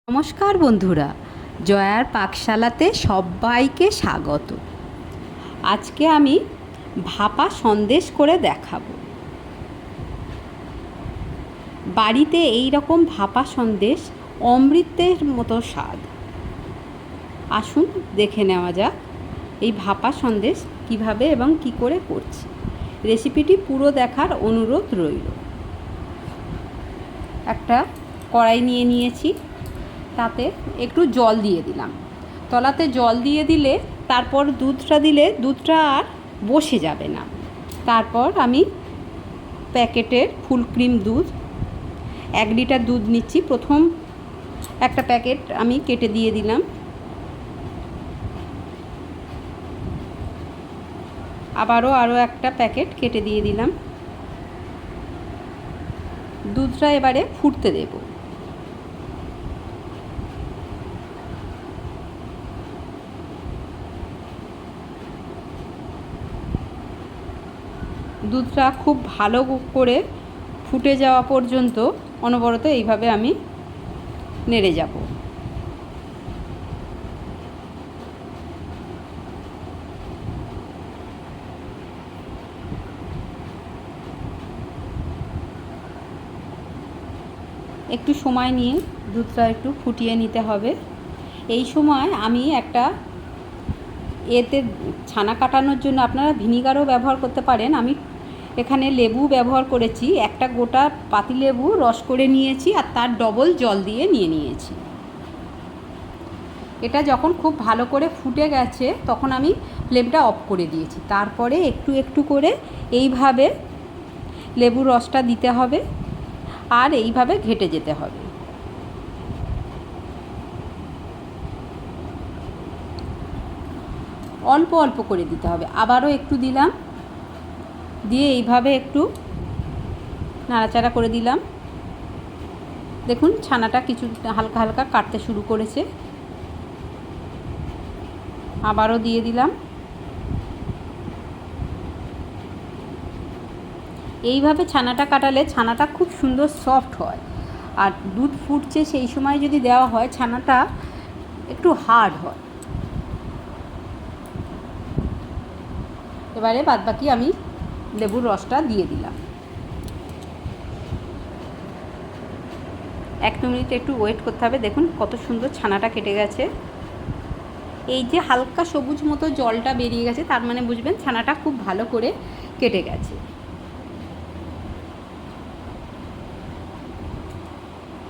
নমস্কার বন্ধুরা, জয়ার পাকশালাতে সবাইকে স্বাগত। আজকে আমি ভাপা সন্দেশ করে দেখাবো। বাড়িতে এই রকম ভাপা সন্দেশ অমৃতের মতো স্বাদ। আসুন দেখে নেওয়া যাক এই ভাপা সন্দেশ কিভাবে এবং কি করে করছি। রেসিপিটি পুরো দেখার অনুরোধ রইল। একটা কড়াই নিয়ে নিয়েছি, তাতে একটু জল দিয়ে দিলাম। তলাতে জল দিয়ে দিলে তারপর দুধটা দিলে দুধটা আর বসে যাবে না। তারপর আমি প্যাকেটের ফুল ক্রিম দুধ 1 লিটার দুধ নিচ্ছি। প্রথম একটা প্যাকেট আমি কেটে দিয়ে দিলাম। আরও একটা প্যাকেট কেটে দিয়ে দিলাম। দুধটা এবারে ফুটতে দেব। দুধটা খুব ভালো করে ফুটে যাওয়া পর্যন্ত অনবরত এইভাবে আমি নেড়ে যাব। একটু সময় নিয়ে দুধটা একটু ফুটিয়ে নিতে হবে। এই সময় আমি একটা এতে ছানা কাটানোর জন্য আপনারা ভিনিগারও ব্যবহার করতে পারেন। আমি এখানে লেবু ব্যবহার করেছি। একটা গোটা পাতিলেবু রস করে নিয়েছি আর তার ডবল জল দিয়ে নিয়েছি। এটা যখন খুব ভালো করে ফুটে গেছে তখন আমি ফ্লেমটা অফ করে দিয়েছি। তারপরে একটু একটু করে এইভাবে লেবুর রসটা দিতে হবে আর এইভাবে ঘেটে যেতে হবে। অল্প অল্প করে দিতে হবে। আবারও একটু দিলাম, দিয়ে এইভাবে একটু নাড়াচাড়া করে দিলাম। দেখুন ছানাটা কিছু হালকা হালকা কাটতে শুরু করেছে। আবারও দিয়ে দিলাম। এইভাবে ছানাটা কাটালে ছানাটা খুব সুন্দর সফট হয়। আর দুধ ফুটছে সেই সময় যদি দেওয়া হয় ছানাটা একটু হার্ড হয়। এবারে বাদবাকি আমি লেবুর রসটা দিয়ে দিলাম। 1-2 মিনিট একটু ওয়েট করতে হবে। দেখুন কত সুন্দর ছানাটা কেটে গেছে। এই যে হালকা সবুজ মতো জলটা বেরিয়ে গেছে তার মানে বুঝবেন ছানাটা খুব ভালো করে কেটে গেছে।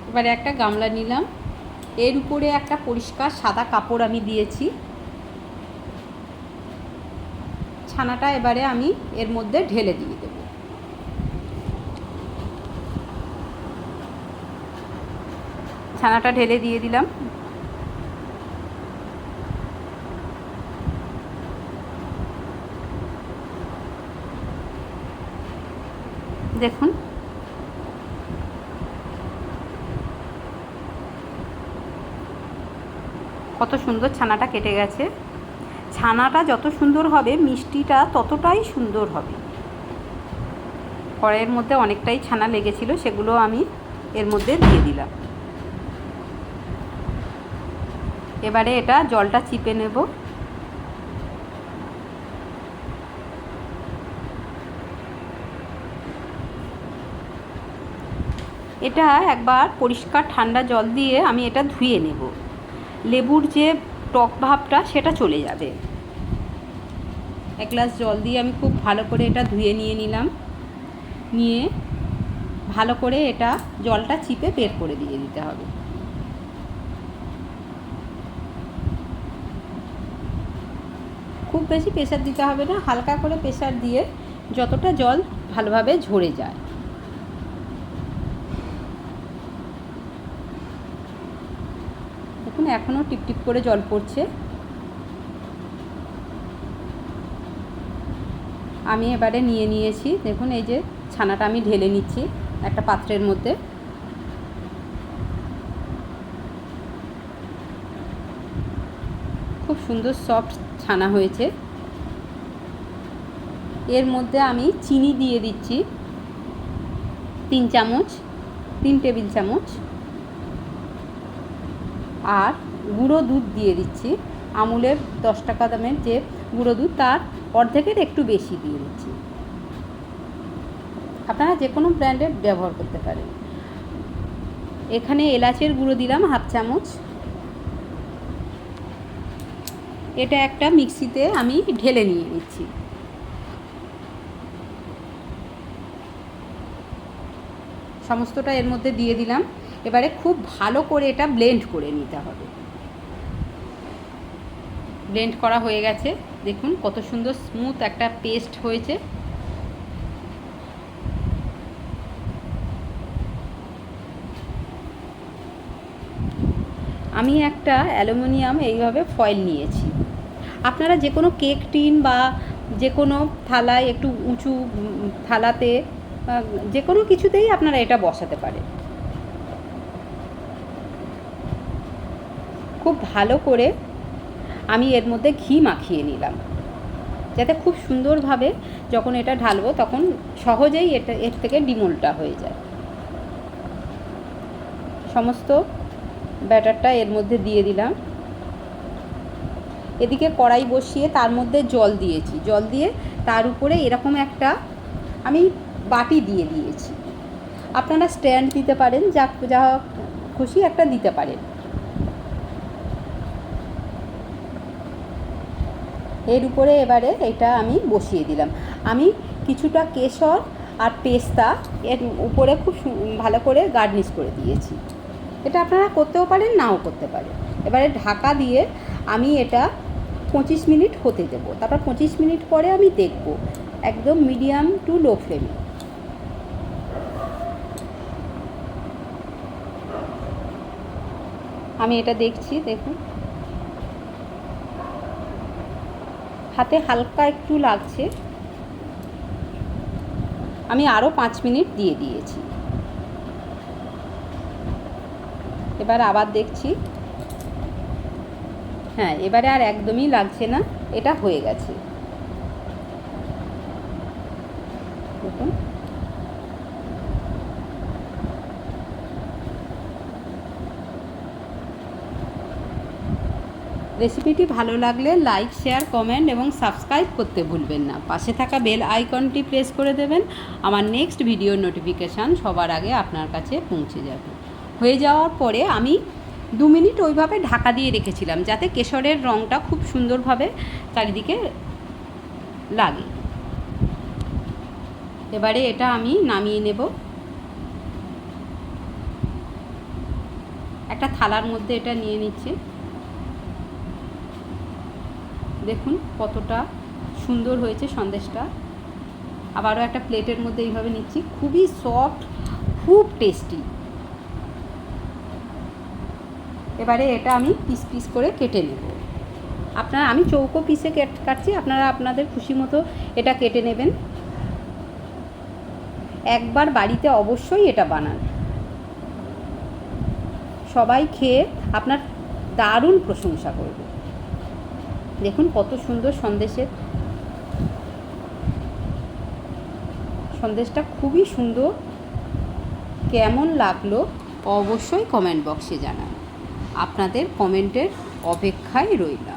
এবারে একটা গামলা নিলাম, এর উপরে একটা পরিষ্কার সাদা কাপড় আমি দিয়েছি। ছানাটা এবারে আমি এর মধ্যে ঢেলে দিয়ে দেব। ছানাটা ঢেলে দিয়ে দিলাম। দেখুন কত সুন্দর ছানাটা কেটে গেছে। ছানাটা যত সুন্দর হবে মিষ্টিটা ততটাই সুন্দর হবে। কড়াইয়ের মধ্যে অনেকটাই ছানা লেগেছিল, সেগুলো আমি এর মধ্যে দিয়ে দিলাম। এবারে এটা জলটা চিপে নেব। এটা একবার পরিষ্কার ঠান্ডা জল দিয়ে আমি এটা ধুয়ে নেব। লেবুর যে টক ভাবটা সেটা চলে যাবে। 1 গ্লাস জল দিয়ে আমি খুব ভালো করে এটা ধুয়ে নিলাম। নিয়ে ভালো করে এটা জলটা চিপে বের করে দিয়ে দিতে হবে। খুব বেশি প্রেসার দিতে হবে না, হালকা করে প্রেসার দিয়ে যতটা জল ভালোভাবে ঝরে যায়। দেখুন এখনও টিপটিপ করে জল পড়ছে। আমি এবারে নিয়েছি। দেখুন এই যে ছানাটা আমি ঢেলে নিচ্ছি একটা পাত্রের মধ্যে। খুব সুন্দর সফট ছানা হয়েছে। এর মধ্যে আমি চিনি দিয়ে দিচ্ছি 3 টেবিল চামচ। আর গুঁড়ো দুধ দিয়ে দিচ্ছি। আমুলের 10 টাকা দামের যে গুঁড়ো দুধ, তার অর্ধেকের একটু বেশি দিয়ে দিচ্ছি। আপনারা যে কোনো ব্র্যান্ডের ব্যবহার করতে পারেন। এখানে এলাচের গুঁড়ো দিলাম 1/2 চামচ। এটা একটা মিক্সিতে আমি ঢেলে নিয়ে নিচ্ছি। সমস্তটা এর মধ্যে দিয়ে দিলাম। এবারে খুব ভালো করে এটা ব্লেন্ড করে নিতে হবে। ব্লেন্ড করা হয়ে গেছে, দেখুন কত সুন্দর স্মুথ একটা পেস্ট হয়েছে। আমি একটা অ্যালুমিনিয়াম এইভাবে ফয়েল নিয়েছি। আপনারা যে কোনো কেক টিন বা যে কোনো থালায়, একটু উঁচু থালাতে, যে কোনো কিছুতেই আপনারা এটা বসাতে পারেন। খুব ভালো করে আমি এর মধ্যে ঘি মাখিয়ে নিলাম, যাতে খুব সুন্দরভাবে যখন এটা ঢালবো তখন সহজেই এর থেকে ডিমোল্ডটা হয়ে যায়। সমস্ত ব্যাটারটা এর মধ্যে দিয়ে দিলাম। এদিকে কড়াই বসিয়ে তার মধ্যে জল দিয়েছি। জল দিয়ে তার উপরে এরকম একটা আমি বাটি দিয়ে দিয়েছি। আপনারা স্ট্যান্ড দিতে পারেন, যা খুশি একটা দিতে পারেন। এর উপরে এবারে এটা আমি বসিয়ে দিলাম। আমি কিছুটা কেশর আর পেস্তা এর উপরে খুব ভালো করে গার্নিশ করে দিয়েছি। এটা আপনারা করতেও পারেন, নাও করতে পারেন। এবারে ঢাকা দিয়ে আমি এটা 25 মিনিট হতে দেবো। তারপর 25 মিনিট পরে আমি দেখব, একদম মিডিয়াম টু লো ফ্লেমে। আমি এটা দেখছি, দেখুন হাতে হালকা একটু লাগছে। আমি আরও 5 মিনিট দিয়ে দিয়েছি। এবার আবার দেখছি, হ্যাঁ এবারে আর একদমই লাগছে না, এটা হয়ে গেছে। দেখুন রেসিপিটি ভালো লাগলে লাইক, শেয়ার, কমেন্ট এবং সাবস্ক্রাইব করতে ভুলবেন না। পাশে থাকা বেল আইকনটি প্রেস করে দেবেন। আমার নেক্সট ভিডিওর নোটিফিকেশান সবার আগে আপনার কাছে পৌঁছে যাবে। হয়ে যাওয়ার পরে আমি 2 মিনিট ওইভাবে ঢাকা দিয়ে রেখেছিলাম, যাতে কেশরের রঙটা খুব সুন্দরভাবে চারিদিকে লাগে। এবারে এটা আমি নামিয়ে নেব। একটা থালার মধ্যে এটা নিয়ে নিচ্ছি। দেখুন কতটা সুন্দর হয়েছে সন্দেশটা। আবারও একটা প্লেটের মধ্যে এইভাবে নিচ্ছি। খুবই সফট, খুব টেস্টি। এবারে এটা আমি পিস পিস করে কেটে নেব। আমি চৌকো পিসে কাটছি, আপনারা আপনাদের খুশি মতো এটা কেটে নেবেন। একবার বাড়িতে অবশ্যই এটা বানান, সবাই খেয়ে আপনার দারুণ প্রশংসা করবে। দেখুন কত সুন্দর সন্দেশটা খুবই সুন্দর। কেমন লাগলো অবশ্যই কমেন্ট বক্সে জানান। আপনাদের কমেন্টের অপেক্ষায় রইলাম।